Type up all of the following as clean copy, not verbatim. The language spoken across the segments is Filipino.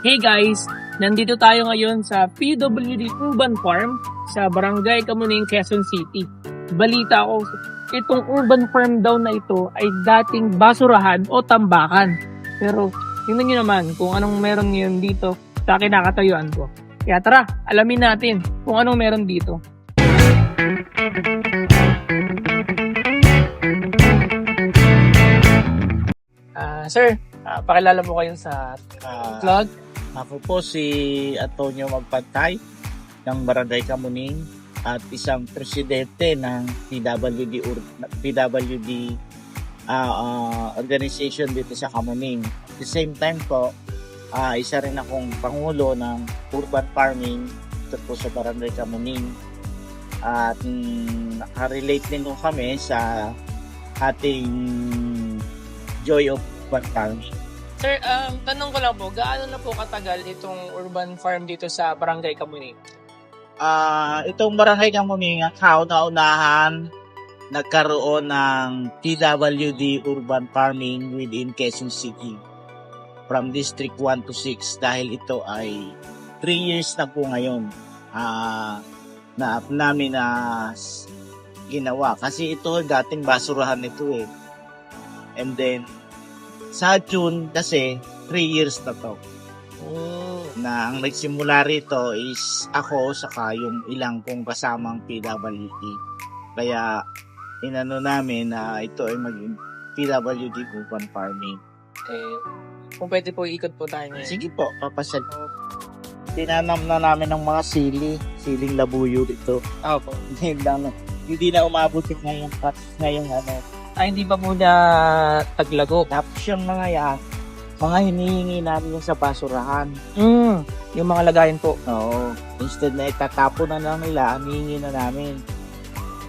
Hey guys! Nandito tayo ngayon sa PWD Urban Farm sa Barangay Kamuning, Quezon City. Balita ko, itong urban farm daw na ito ay dating basurahan o tambakan. Pero tingnan nyo naman kung anong meron ngayon dito sa kinakatayuan ko. Kaya tara, alamin natin kung anong meron dito. Sir, pakilala mo kayo sa vlog. Ako po si Antonio Magpantay ng Barangay Kamuning at isang presidente ng PWD organization dito sa Kamuning. At the same time po, isa rin akong pangulo ng urban farming dito po sa Barangay Kamuning. At nakarelate din po kami sa ating Joy of Urban Farming. Sir, tanong ko lang po, gaano na po katagal itong urban farm dito sa Barangay Kamuning? Itong Barangay Kamuning, kauna-unahan nagkaroon ng PWD Urban Farming within Quezon City from District 1 to 6 dahil ito ay 3 years na po ngayon na namin na ginawa. Kasi ito dating basurahan ito eh. And then, sa June kasi 3 years na to. Na ang nagsimula rito is ako saka yung ilang kong kasamang PWD. Kaya inano namin na ito ay maging PWD urban farming. Okay. Kung pwede po, ikot po tayo ngayon. Sige po, papasal. Tinanam na namin ng mga siling labuyo dito. Opo. Hindi na umabot yung ngayong ano. Ay, hindi pa po na taglago. Tapos yung mga hinihingi namin yung sa basurahan. Yung mga lagayan po. Oo. Instead na itatapon na lang nila, hinihingi na namin.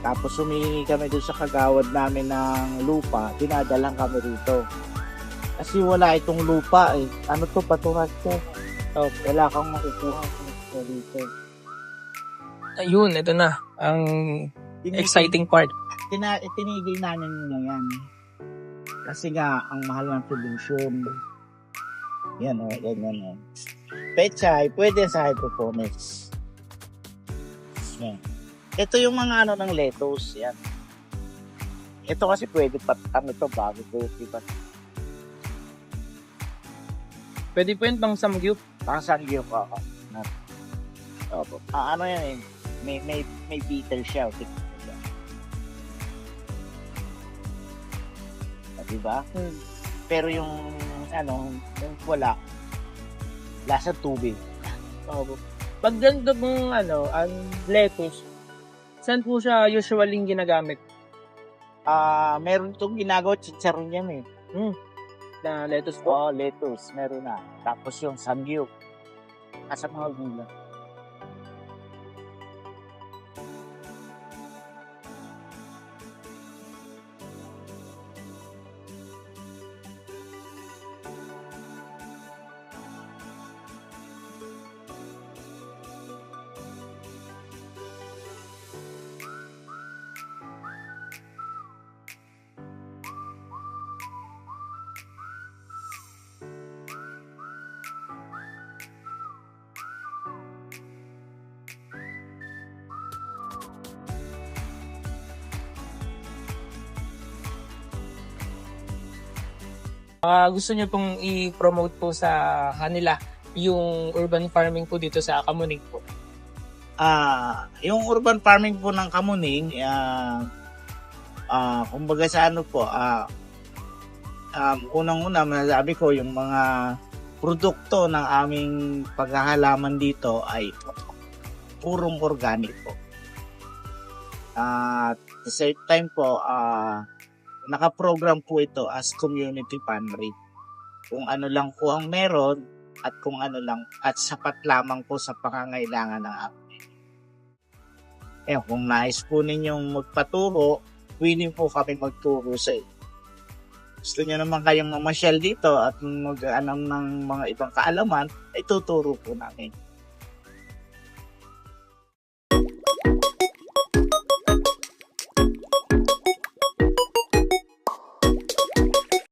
Tapos humihingi kami doon sa kagawad namin ng lupa, dinadalang kami rito. Kasi wala itong lupa eh. Ano to, paturas to. So, wala kang makukuha dito. Ayun, ito na. Ang exciting part. Tinigil namin yun yan. Kasi nga, ang mahal ng solution. Yan o, yan. Pechay, pwede sa hydroponics. Yan. Ito yung mga ano ng lettuce, yan. Ito kasi pwede ito bago ko, diba? Pwede po yun pang samgyup. Pang samgyup, oo. Opo. Ano yan eh, may beetle siya. Diba? Pero yung yung wala, lasa tubig. Opo. Pag ganito pong ang lettuce, saan po siya usually ginagamit? Meron itong ginagawa, chicharon yan eh. Na lettuce po? Oo, lettuce, meron na. Tapos yung samgyup, nasa mga gula. Gusto niyo pong i-promote po sa kanila yung urban farming po dito sa Kamuning po? Yung urban farming po ng Kamuning, kumbaga sa ano po, unang-una masasabi ko yung mga produkto ng aming paghahalaman dito ay purong organic po. At the same time po, naka-program po ito as community pantry. Kung ano lang po ang meron at kung ano lang at sapat lamang po sa pangangailangan ng amin. Kung nais po ninyong magpaturo, willing po kami magturo sa inyo. Gusto niyo naman kayong mamasyal dito at mag-anam ng mga ibang kaalaman, ay tuturo po namin.